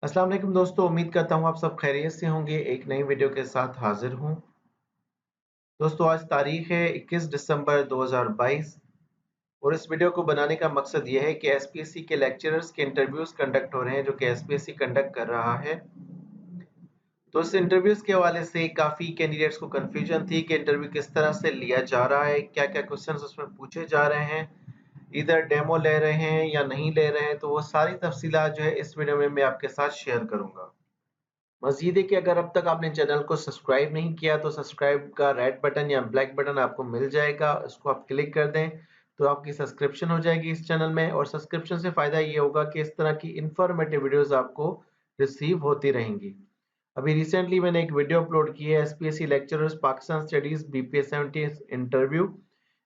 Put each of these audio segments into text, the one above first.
अस्सलाम वालेकुम दोस्तों, उम्मीद करता हूँ आप सब खैरियत से होंगे। एक नई वीडियो के साथ हाजिर हूँ। दोस्तों आज तारीख है 21 दिसंबर 2022 और इस वीडियो को बनाने का मकसद ये है कि एसपीएससी के लेक्चरर्स के इंटरव्यूज कंडक्ट हो रहे हैं जो कि एसपीएससी कंडक्ट कर रहा है। तो इस इंटरव्यूज के हवाले से काफ़ी कैंडिडेट्स को कन्फ्यूजन थी कि इंटरव्यू किस तरह से लिया जा रहा है, क्या-क्या क्वेश्चंस उसमें पूछे जा रहे हैं, इधर डेमो ले रहे हैं या नहीं ले रहे हैं। तो वो सारी तफसीलात जो है इस वीडियो में मैं आपके साथ शेयर करूँगा। मज़ीद है कि अगर अब तक आपने चैनल को सब्सक्राइब नहीं किया तो सब्सक्राइब का रेड बटन या ब्लैक बटन आपको मिल जाएगा, उसको आप क्लिक कर दें तो आपकी सब्सक्रिप्शन हो जाएगी इस चैनल में। और सब्सक्रिप्शन से फ़ायदा ये होगा कि इस तरह की इंफॉर्मेटिव वीडियोस आपको रिसीव होती रहेंगी। अभी रिसेंटली मैंने एक वीडियो अपलोड की है SPSC lecturers Pakistan studies BPS 70 interview.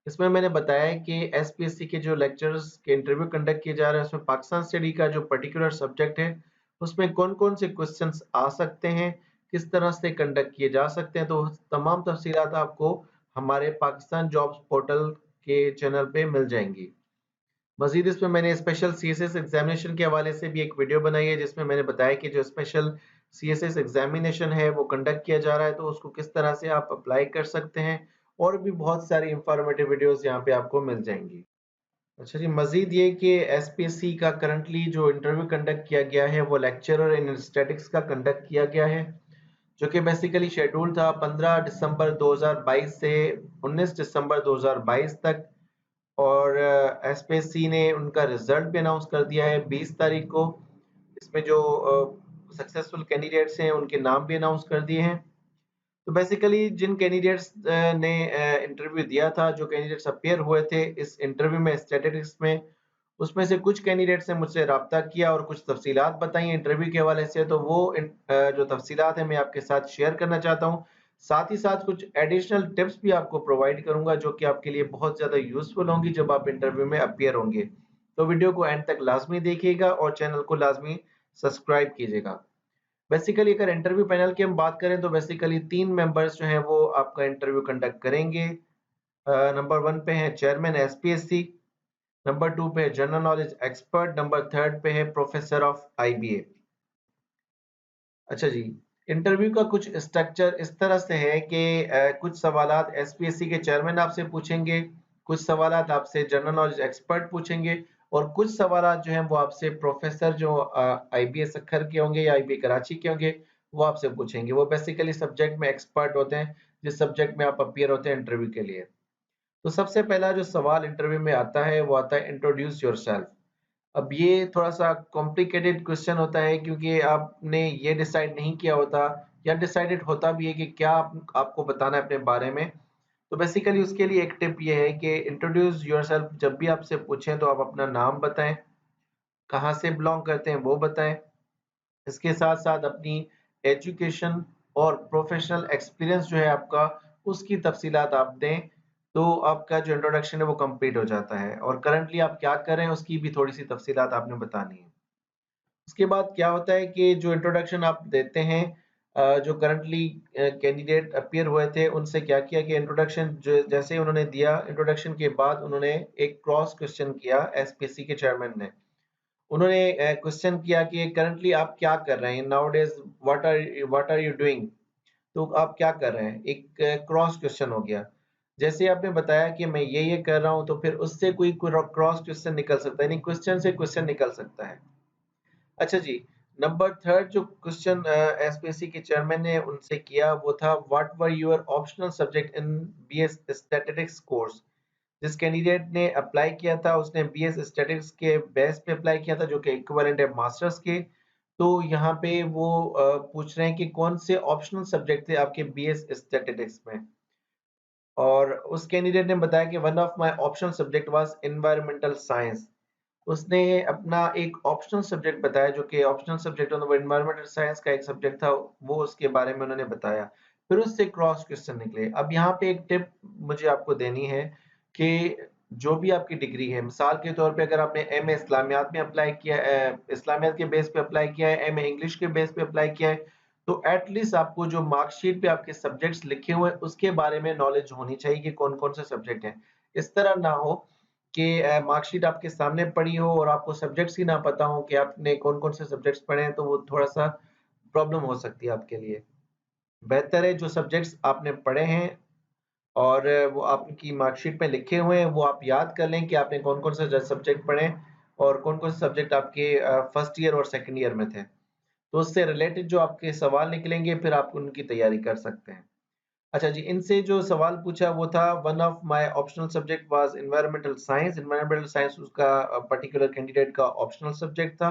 इसमें मैंने बताया है कि एसपीएससी के जो लेक्चरर्स के इंटरव्यू कंडक्ट किए जा रहे हैं उसमें पाकिस्तान स्टडी का जो पर्टिकुलर सब्जेक्ट है उसमें कौन-कौन से क्वेश्चंस आ सकते हैं, किस तरह से कंडक्ट किए जा सकते हैं। तो तमाम तफसीलात आपको हमारे पाकिस्तान जॉब्स पोर्टल के चैनल पे मिल जाएंगी। मजीद इसमें मैंने स्पेशल सीएसएस एग्जामिनेशन के हवाले से भी एक वीडियो बनाई है जिसमें मैंने बताया कि जो स्पेशल सीएसएस एग्जामिनेशन है वो कंडक्ट किया जा रहा है तो उसको किस तरह से आप अप्लाई कर सकते हैं। और भी बहुत सारी इंफॉर्मेटिव वीडियोस यहाँ पे आपको मिल जाएंगी। अच्छा जी, मज़ीद ये कि एसपीएससी का करंटली जो इंटरव्यू कंडक्ट किया गया है वो लेक्चरर इन स्टैटिक्स का कंडक्ट किया गया है, जो कि बेसिकली शेड्यूल था 15 दिसंबर 2022 से 19 दिसंबर 2022 तक। और एसपीएससी ने उनका रिजल्ट भी अनाउंस कर दिया है 20 तारीख को। इसमें जो सक्सेसफुल कैंडिडेट्स हैं उनके नाम भी अनाउंस कर दिए हैं। तो बेसिकली जिन कैंडिडेट्स ने इंटरव्यू दिया था, जो कैंडिडेट्स अपीयर हुए थे इस इंटरव्यू में स्टैटिस्टिक्स में, उसमें से कुछ कैंडिडेट्स ने मुझसे राब्ता किया और कुछ तफसीलात बताई इंटरव्यू के हवाले से। तो वो जो तफसीलात हैं मैं आपके साथ शेयर करना चाहता हूँ। साथ ही साथ कुछ एडिशनल टिप्स भी आपको प्रोवाइड करूँगा जो कि आपके लिए बहुत ज़्यादा यूज़फुल होंगी जब आप इंटरव्यू में अपीयर होंगे। तो वीडियो को एंड तक लाज़मी देखिएगा और चैनल को लाज़मी सब्सक्राइब कीजिएगा। बेसिकली अगर इंटरव्यू पैनल की हम बात करें तो बेसिकली 3 मेंबर्स जो हैं वो आपका इंटरव्यू कंडक्ट करेंगे। नंबर 1 पे है चेयरमैन एसपीएससी, नंबर 2 पे है जनरल नॉलेज एक्सपर्ट, नंबर 3 पे है प्रोफेसर ऑफ आईबीए। अच्छा जी, इंटरव्यू का कुछ स्ट्रक्चर इस तरह से है कि कुछ सवालात एसपीएससी के चेयरमैन आपसे पूछेंगे, कुछ सवालात आपसे जनरल नॉलेज एक्सपर्ट पूछेंगे और कुछ सवालात जो हैं वो आपसे प्रोफेसर जो आईबीए सक्खर के होंगे या आईबीए कराची के होंगे, वो आपसे पूछेंगे। वो बेसिकली सब्जेक्ट में एक्सपर्ट होते हैं, जिस सब्जेक्ट में आप अपीयर होते हैं इंटरव्यू के लिए। तो सबसे पहला जो सवाल इंटरव्यू में आता है वो आता है इंट्रोड्यूस योरसेल्फ। अब ये थोड़ा-सा कॉम्प्लिकेटेड क्वेश्चन होता है क्योंकि आपने ये डिसाइड नहीं किया होता या डिसाइडेड होता भी है कि क्या आपको बताना है अपने बारे में। तो बेसिकली उसके लिए एक टिप ये है कि इंट्रोड्यूस योरसेल्फ जब भी आपसे पूछें तो आप अपना नाम बताएँ, कहाँ से बिलॉन्ग करते हैं वो बताएँ। इसके साथ-साथ अपनी एजुकेशन और प्रोफ़ेशनल एक्सपीरियंस जो है आपका, उसकी तफ़सीलात आप दें, तो आपका जो इंट्रोडक्शन है वो कंप्लीट हो जाता है और करंटली आप क्या कर रहे हैं उसकी भी थोड़ी-सी तफ़सीलात आपने बतानी है। उसके बाद क्या होता है कि जो इंट्रोडक्शन आप देते हैं जो करंटली कैंडिडेट अपीयर हुए थे, उनसे क्या किया कि इंट्रोडक्शन जो जैसे ही उन्होंने दिया, इंट्रोडक्शन के बाद उन्होंने एक क्रॉस क्वेश्चन किया एसपीएससी के चेयरमैन ने। उन्होंने क्वेश्चन किया कि करंटली आप क्या कर रहे हैं? Nowadays what are you doing? तो आप क्या कर रहे हैं? एक क्रॉस क्वेश्चन हो गया। जैसे ही आपने बताया कि मैं ये कर रहा हूँ, तो फिर उससे कोई क्रॉस क्वेश्चन निकल सकता है, यानी क्वेश्चन से क्वेश्चन निकल सकता है। अच्छा जी, नंबर 3 जो क्वेश्चन एसपीएससी के चेयरमैन ने उनसे किया वो था what were your optional subject in BS statistics course. जिस कैंडिडेट ने अप्लाई किया था उसने बीएस स्टैटिस्टिक्स के बेस पे अप्लाई किया था जो कि इक्विवेलेंट है मास्टर्स के। तो यहाँ पे वो पूछ रहे हैं कि कौन से ऑप्शनल सब्जेक्ट थे आपके बीएस स्टैटिस्टिक्स में। और उस कैंडिडेट ने बताया कि one of my optional subject was environmental science. उसने अपना एक ऑप्शनल सब्जेक्ट बताया जो कि ऑप्शनल सब्जेक्ट वो एनवायरमेंटल साइंस का एक सब्जेक्ट था, वो उसके बारे में उन्होंने बताया। फिर उससे क्रॉस क्वेश्चन निकले। अब यहाँ पे एक टिप मुझे आपको देनी है कि जो भी आपकी डिग्री है, मिसाल के तौर पे अगर आपने एमए इस्लामियात में अप्लाई किया इस्लामियात के बेस पे अप्लाई किया है, एमए इंग्लिश के बेस पे अप्लाई किया है, तो एट लीस्ट आपको जो मार्कशीट पे आपके सब्जेक्ट्स लिखे हुए हैं, उसके बारे में नॉलेज होनी चाहिए कि कौन-कौन से सब्जेक्ट हैं। इस तरह ना हो कि मार्कशीट आपके सामने पड़ी हो और आपको सब्जेक्ट्स ही ना पता हो कि आपने कौन-कौन से सब्जेक्ट्स पढ़े हैं, तो वो थोड़ा-सा प्रॉब्लम हो सकती है आपके लिए। बेहतर है जो सब्जेक्ट्स आपने पढ़े हैं और वो आपकी मार्कशीट में लिखे हुए हैं, वो आप याद कर लें कि आपने कौन-कौन से सब्जेक्ट पढ़े हैं और कौन-कौन से सब्जेक्ट आपके फर्स्ट ईयर और सेकंड ईयर में थे। तो उससे रिलेटेड जो आपके सवाल निकलेंगे, फिर आप उनकी तैयारी कर सकते हैं। अच्छा जी, इनसे जो सवाल पूछा वो था, one of my optional subject was environmental science. Environmental science उसका पर्टिकुलर कैंडिडेट का ऑप्शनल सब्जेक्ट था।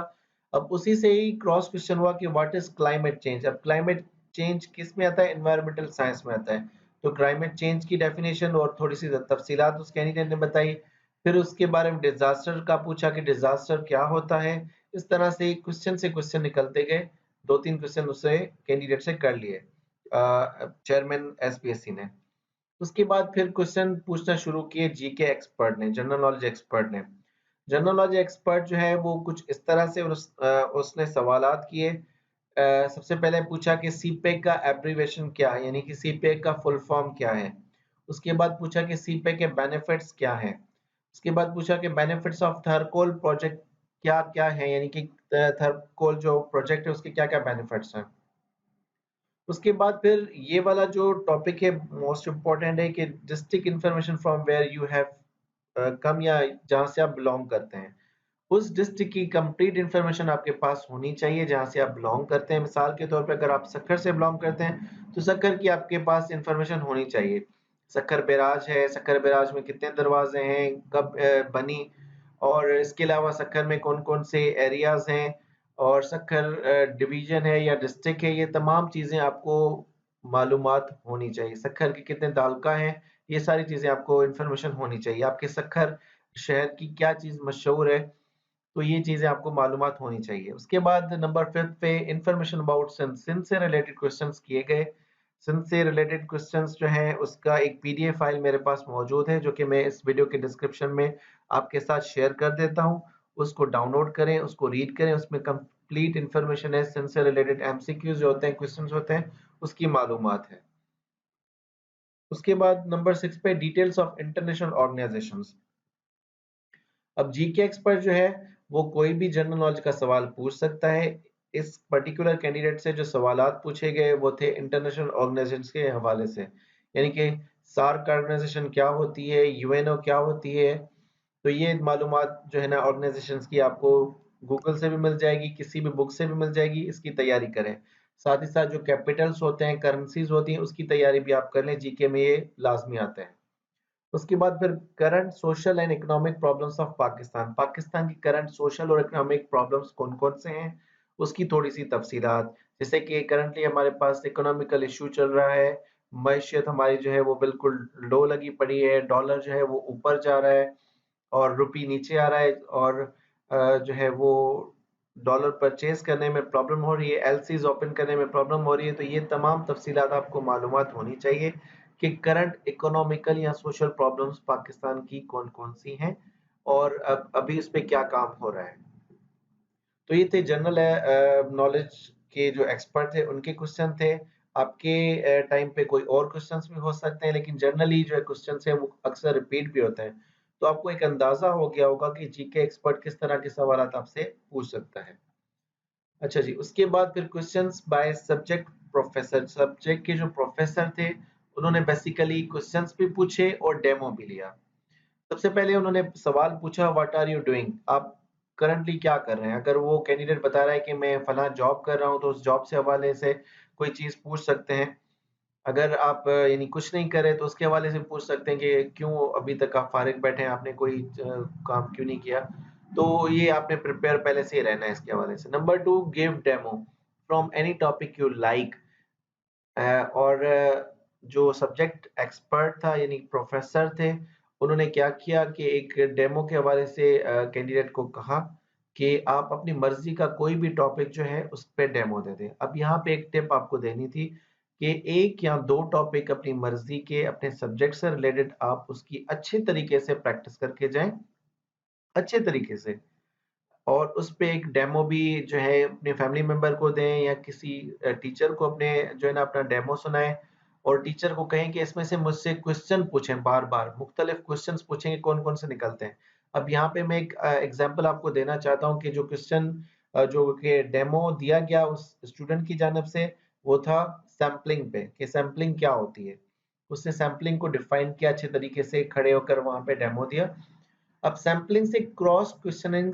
अब उसी से ही क्रॉस क्वेश्चन हुआ कि व्हाट इज क्लाइमेट चेंज। अब क्लाइमेट चेंज किस में आता है? एनवायरमेंटल साइंस में आता है। तो क्लाइमेट चेंज की डेफिनेशन और थोड़ी सी तफसीलात उस कैंडिडेट ने बताई। फिर उसके बारे में डिजास्टर का पूछा कि डिजास्टर क्या होता है। इस तरह से क्वेश्चन निकलते गए। 2-3 क्वेश्चन उससे कैंडिडेट से कर लिए चेयरमैन एसपीएससी ने। उसके बाद फिर क्वेश्चन पूछना शुरू किए जीके एक्सपर्ट ने, जनरल नॉलेज एक्सपर्ट ने। जनरल नॉलेज एक्सपर्ट जो है वो कुछ इस तरह से उसने सवालात किए। सबसे पहले पूछा कि सीपेक का एब्रीविएशन क्या है, यानी कि सीपेक का फुल फॉर्म क्या है। उसके बाद पूछा कि सीपेक के बेनिफिट्स क्या हैं। उसके बाद पूछा कि बेनिफिट्स ऑफ थरकोल प्रोजेक्ट क्या क्या है, यानी कि थरकोल जो प्रोजेक्ट है उसके क्या क्या बेनिफिट्स हैं। उसके बाद फिर ये वाला जो टॉपिक है मोस्ट इम्पोर्टेंट है कि district information from where you have come, या जहाँ से आप बिलोंग करते हैं उस डिस्ट्रिक्ट की कंप्लीट इंफॉर्मेशन आपके पास होनी चाहिए जहाँ से आप बिलोंग करते हैं। मिसाल के तौर पे अगर आप सक्खर से बिलोंग करते हैं तो सक्खर की आपके पास इंफॉर्मेशन होनी चाहिए। सक्खर बैराज है, सक्खर बैराज में कितने दरवाजे हैं, कब बनी, और इसके अलावा सक्खर में कौन-कौन से एरियाज हैं, और सक्खर डिवीजन है या डिस्ट्रिक्ट है, ये तमाम चीजें आपको मालूमात होनी चाहिए। सक्खर के कितने तालुका हैं, ये सारी चीजें आपको इंफॉर्मेशन होनी चाहिए। आपके सक्खर शहर की क्या चीज मशहूर है, तो ये चीजें आपको मालूमात होनी चाहिए। उसके बाद नंबर 5 पे इंफॉर्मेशन अबाउट सिंध, सिंध से रिलेटेड क्वेश्चंस किए गए। सिंध से रिलेटेड क्वेश्चंस जो हैं उसका एक पीडीएफ फाइल मेरे पास मौजूद है जो कि मैं इस वीडियो के डिस्क्रिप्शन में आपके साथ शेयर कर देता हूं। उसको डाउनलोड करें, उसको रीड करें, उसमें कंप्लीट इंफॉर्मेशन है। सिंध से रिलेटेड एमसीक्यूज जो होते हैं, क्वेश्चंस होते हैं, उसकी मालूमात है। उसके बाद नंबर 6 पे डिटेल्स ऑफ इंटरनेशनल ऑर्गेनाइजेशंस। अब जीके एक्सपर्ट जो है वो कोई भी जनरल नॉलेज का सवाल पूछ सकता है। इस पर्टिकुलर कैंडिडेट से जो सवालात पूछे गए वो थे इंटरनेशनल ऑर्गेनाइजेशंस के हवाले से, यानी कि सार्क ऑर्गेनाइजेशन क्या होती है, यूएनओ क्या होती है। तो ये मालूमात जो है ना ऑर्गेनाइजेशंस की आपको गूगल से भी मिल जाएगी, किसी भी बुक से भी मिल जाएगी। इसकी तैयारी करें। साथ ही साथ जो कैपिटल्स होते हैं, करेंसीज होती हैं, उसकी तैयारी भी आप कर लें। जीके में ये लाजमी आते हैं। उसके बाद फिर current social and economic problems of Pakistan. Pakistan की करंट सोशल और इकोनॉमिक प्रॉब्लम्स कौन-कौन से हैं, उसकी थोड़ी सी तफसीलात। जैसे कि करंटली हमारे पास इकोनॉमिकल इशू चल रहा है, मईशत हमारी जो है वो बिल्कुल लो लगी पड़ी है, डॉलर जो है वो ऊपर जा रहा है और रुपी नीचे आ रहा है, और जो है वो डॉलर परचेज करने में प्रॉब्लम हो रही है, एलसीज ओपन करने में प्रॉब्लम हो रही है। तो ये तमाम तफसीलात आपको मालूमात होनी चाहिए कि करंट इकोनॉमिकल या सोशल प्रॉब्लम्स पाकिस्तान की कौन-कौन सी हैं और अब अभी उस पे क्या काम हो रहा है। तो ये थे जनरल नॉलेज के जो एक्सपर्ट थे उनके क्वेश्चन थे। आपके टाइम पे कोई और क्वेश्चंस भी हो सकते हैं, लेकिन जनरली जो क्वेश्चंस है वो अक्सर रिपीट भी होते हैं। तो आपको एक अंदाजा हो गया होगा कि जीके एक्सपर्ट किस तरह के सवाल आपसे पूछ सकता है। अच्छा जी, उसके बाद फिर questions by subject professor. Subject के जो प्रोफेसर थे उन्होंने बेसिकली क्वेश्चंस भी पूछे और डेमो भी लिया। सबसे पहले उन्होंने सवाल पूछा, व्हाट आर यू डूइंग, आप करंटली क्या कर रहे हैं। अगर वो कैंडिडेट बता रहा है कि मैं फलां जॉब कर रहा हूं तो उस जॉब से हवाले से कोई चीज पूछ सकते हैं। अगर आप यानी कुछ नहीं कर रहे तो उसके हवाले से पूछ सकते हैं कि क्यों अभी तक आप फारिग बैठे हैं, आपने कोई काम क्यों नहीं किया। तो ये आपने प्रिपेयर पहले से ही रहना है इसके हवाले से। Number 2, give demo from any topic you like. और जो सब्जेक्ट एक्सपर्ट था यानी प्रोफेसर थे, उन्होंने क्या किया कि एक डेमो के हवाले से कैंडिडेट को कहा कि आप अपनी मर्जी का कोई भी टॉपिक जो है उस पे डेमो दे दें। अब यहाँ पे एक टिप आपको देनी थी कि एक या दो टॉपिक अपनी मर्जी के अपने सब्जेक्ट से रिलेटेड आप उसकी अच्छे तरीके से प्रैक्टिस करके जाएं, अच्छे तरीके से। और उस पे एक डेमो भी जो है अपने फैमिली मेंबर को दें या किसी टीचर को अपने जो है ना अपना डेमो सुनाएं, और टीचर को कहें कि इसमें से मुझसे क्वेश्चन पूछें, बार बार मुख्तलिफ क्वेश्चंस पूछें कि कौन कौन से निकलते हैं। अब यहाँ पे मैं एक एग्जांपल आपको देना चाहता हूँ कि जो क्वेश्चन जो कि डेमो दिया गया उस स्टूडेंट की जानब से, वो था सैम्पलिंग पे, कि सैम्पलिंग क्या होती है। उसने सैम्पलिंग को डिफाइन किया अच्छे तरीके से, खड़े होकर वहां पे डेमो दिया। अब सैम्पलिंग से क्रॉस क्वेश्चनिंग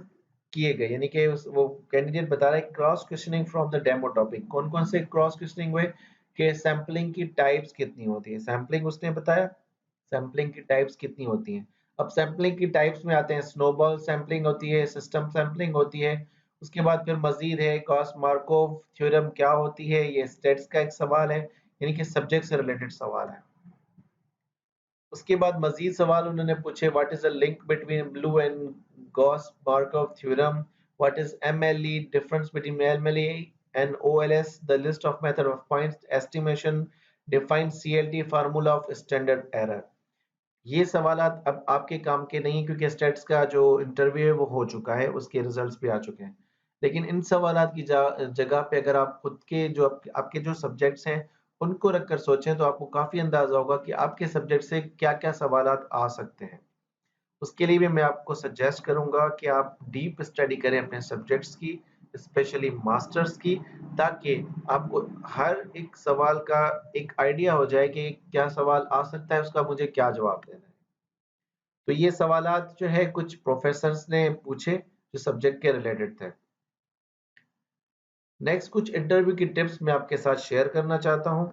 किए गए, यानी कि वो कैंडिडेट बता रहा है cross questioning from the demo topic. कौन कौन से क्रॉस क्वेश्चनिंग हुए, कि सैम्पलिंग की टाइप्स कितनी होती है, सैम्पलिंग उसने बताया सैम्पलिंग की टाइप्स कितनी होती हैं। अब सैम्पलिंग की टाइप्स में आते हैं, स्नोबॉल सैम्पलिंग होती है, सिस्टम सैम्पलिंग होती है, उसके बाद फिर मजीद है गॉस मार्कोव थ्योरम क्या होती है, ये स्टेट्स का एक सवाल है, यानी कि सब्जेक्ट से रिलेटेड सवाल है। उसके बाद मजीद सवाल उन्होंने पूछे, what is the link between blue and Gauss Markov theorem, what is MLE, difference between MLE and OLS, the list of method of points estimation, define CLT, formula of standard error. ये सवालात अब आपके काम के नहीं, क्योंकि states का जो इंटरव्यू है वो हो चुका है, उसके रिजल्ट्स भी आ चुके हैं। लेकिन इन सवालात की जगह पे अगर आप खुद के जो आपके जो सब्जेक्ट्स हैं उनको रखकर सोचें, तो आपको काफी अंदाजा होगा कि आपके सब्जेक्ट से क्या क्या सवालात आ सकते हैं। उसके लिए भी मैं आपको सजेस्ट करूंगा कि आप डीप स्टडी करें अपने सब्जेक्ट्स की, स्पेशली मास्टर्स की, ताकि आपको हर एक सवाल का एक आइडिया हो जाए कि क्या सवाल आ सकता है, उसका मुझे क्या जवाब देना है। तो ये सवालात जो है कुछ प्रोफेसर्स ने पूछे जो सब्जेक्ट के रिलेटेड थे। नेक्स्ट कुछ इंटरव्यू की टिप्स मैं आपके साथ शेयर करना चाहता हूँ।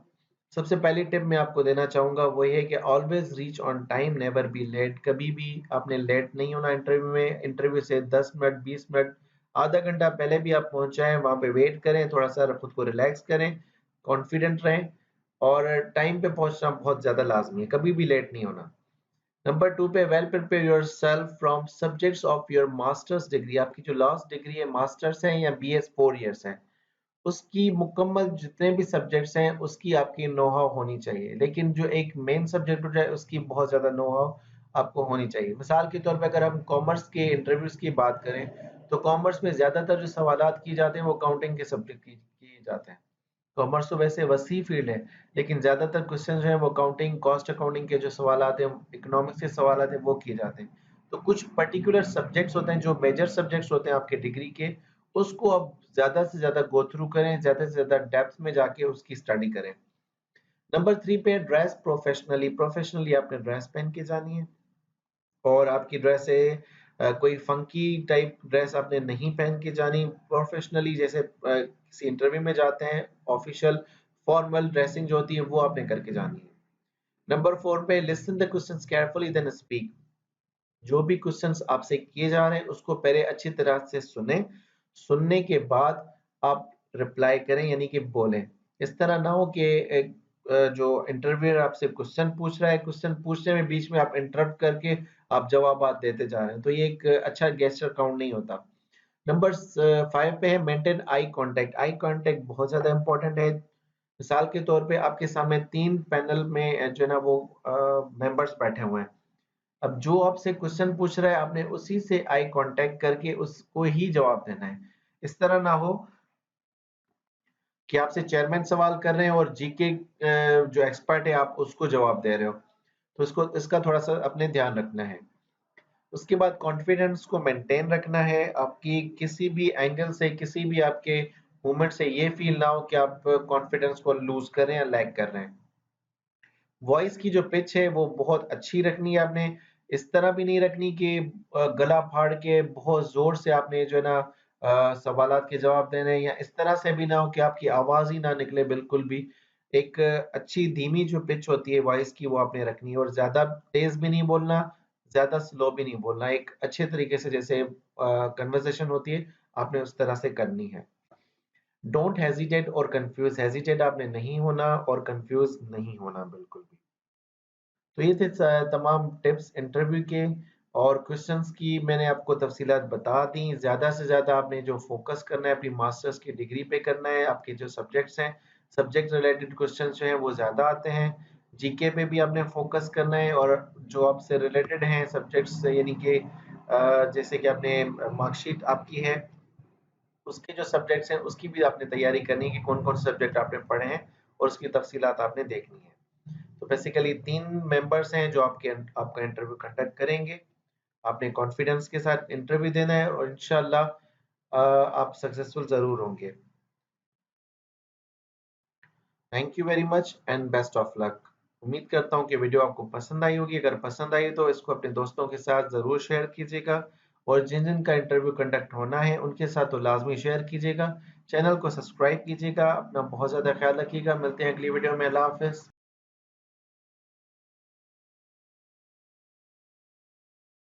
सबसे पहली टिप मैं आपको देना चाहूंगा वो ये है कि always reach on time, never be late. कभी भी आपने लेट नहीं होना इंटरव्यू में। इंटरव्यू से 10 मिनट 20 मिनट आधा घंटा पहले भी आप पहुंच जाएं, वहां पे वेट करें, थोड़ा सा खुद को रिलैक्स करें, कॉन्फिडेंट रहें, और टाइम पे पहुंचना बहुत ज्यादा लाजमी है, कभी भी लेट नहीं होना। नंबर 2 पे well prepare yourself from subjects of your masters degree. आपकी जो लास्ट डिग्री है, मास्टर्स है या बीएस 4 इयर्स है, उसकी मुकम्मल जितने भी सब्जेक्ट्स हैं उसकी आपकी नो हाउ होनी चाहिए। लेकिन जो एक मेन सब्जेक्ट हो जाए उसकी बहुत ज़्यादा नो हाउ आपको होनी चाहिए। मिसाल के तौर पे अगर हम कॉमर्स के इंटरव्यूज की बात करें, तो कॉमर्स में ज़्यादातर जो सवालात की जाते हैं वो काउंटिंग के सब्जेक्ट की किए जाते हैं। कॉमर्स तो वैसे वसी फील्ड है, लेकिन ज़्यादातर क्वेश्चन जो है वो काउंटिंग, कॉस्ट अकाउंटिंग के जो सवाल आते हैं, इकोनॉमिक्स के सवाल आते हैं, वो किए जाते हैं। तो कुछ पर्टिकुलर सब्जेक्ट्स होते हैं जो मेजर सब्जेक्ट्स होते हैं आपके डिग्री के, उसको आप ज़्यादा से ज़्यादा गो थ्रू करें, ज़्यादा से ज़्यादा डेप्थ में जाके उसकी स्टडी करें। नंबर 3 पे ड्रेस प्रोफेशनली। प्रोफेशनली आपने ड्रेस पहन के जानी है, और आपकी ड्रेस है कोई फंकी टाइप ड्रेस आपने नहीं पहन के जानी। प्रोफेशनली जैसे किसी इंटरव्यू में जाते हैं, ऑफिशियल फॉर्मल ड्रेसिंग जो होती है वो आपने करके जानी है। नंबर 4 पे listen the questions carefully then speak. जो भी क्वेश्चंस आपसे किए जा रहे हैं उसको पहले अच्छी तरह से सुने, सुनने के बाद आप रिप्लाई करें, यानी कि बोलें। इस तरह ना हो कि जो इंटरव्यूअर आपसे क्वेश्चन पूछ रहा है, क्वेश्चन पूछने में बीच में आप इंटरप्ट करके आप जवाब देते जा रहे हैं, तो ये एक अच्छा गेस्चर काउंट नहीं होता। नंबर 5 पे है maintain eye contact. Eye contact बहुत ज्यादा इंपॉर्टेंट है। मिसाल के तौर पे आपके सामने 3 पैनल में जो है ना वो मेंबर्स बैठे हुए हैं। अब जो आपसे क्वेश्चन पूछ रहा है आपने उसी से आई कांटेक्ट करके उसको ही जवाब देना है। इस तरह ना हो कि आपसे चेयरमैन सवाल कर रहे हैं और जीके जो एक्सपर्ट है आप उसको जवाब दे रहे हो, तो इसको इसका थोड़ा सा अपने ध्यान रखना है। उसके बाद कॉन्फिडेंस को मेंटेन रखना है। आपकी किसी भी एंगल से, किसी भी आपके मूवमेंट से ये फील ना हो कि आप कॉन्फिडेंस को लूज कर रहे हैं या लैग कर रहे हैं। वॉइस की जो पिच है वो बहुत अच्छी रखनी है आपने। इस तरह भी नहीं रखनी कि गला फाड़ के बहुत जोर से आपने जो है ना सवालात के जवाब देने हैं, या इस तरह से भी ना हो कि आपकी आवाज ही ना निकले बिल्कुल भी। एक अच्छी धीमी जो पिच होती है वॉइस की वो आपने रखनी है, और ज्यादा तेज भी नहीं बोलना, ज्यादा स्लो भी नहीं बोलना। एक अच्छे तरीके से जैसे कन्वर्सेशन होती है आपने उस तरह से करनी है। डोंट हेजिटेट और कंफ्यूज। हेजिटेट आपने नहीं होना और कंफ्यूज नहीं होना बिल्कुल भी। तो ये थे तमाम टिप्स इंटरव्यू के, और क्वेश्चंस की मैंने आपको तफसीलात बता दी। ज़्यादा से ज़्यादा आपने जो फोकस करना है अपनी मास्टर्स की डिग्री पे करना है। आपके जो सब्जेक्ट्स हैं, सब्जेक्ट रिलेटेड क्वेश्चंस जो हैं वो ज़्यादा आते हैं। जीके पे भी आपने फोकस करना है, और जो आपसे रिलेटेड हैं सब्जेक्ट्स से, यानी कि जैसे कि आपने मार्कशीट आपकी है, उसके जो सब्जेक्ट्स हैं उसकी भी आपने तैयारी करनी है कि कौन-कौन से सब्जेक्ट आपने पढ़े हैं, और उसकी तफसीलात आपने देखनी है। तो बेसिकली 3 मेंबर्स हैं जो आपका इंटरव्यू कंडक्ट करेंगे। आपने कॉन्फिडेंस के साथ इंटरव्यू देना है और इंशाल्लाह आप सक्सेसफुल ज़रूर होंगे। Thank you very much and best of luck. उम्मीद करता हूँ कि वीडियो आपको पसंद आई होगी। अगर पसंद आई तो इसको अपने दोस्तों के साथ ज़रूर शेयर कीजिएगा और जिन जिन का इंटरव्यू कंडक्ट होना है उनके साथ तो लाजमी शेयर कीजिएगा। चैनल को सब्सक्राइब कीजिएगा। अपना बहुत ज़्यादा ख्याल रखिएगा। मिलते हैं अगली वीडियो में। अल्लाह हाफिज़।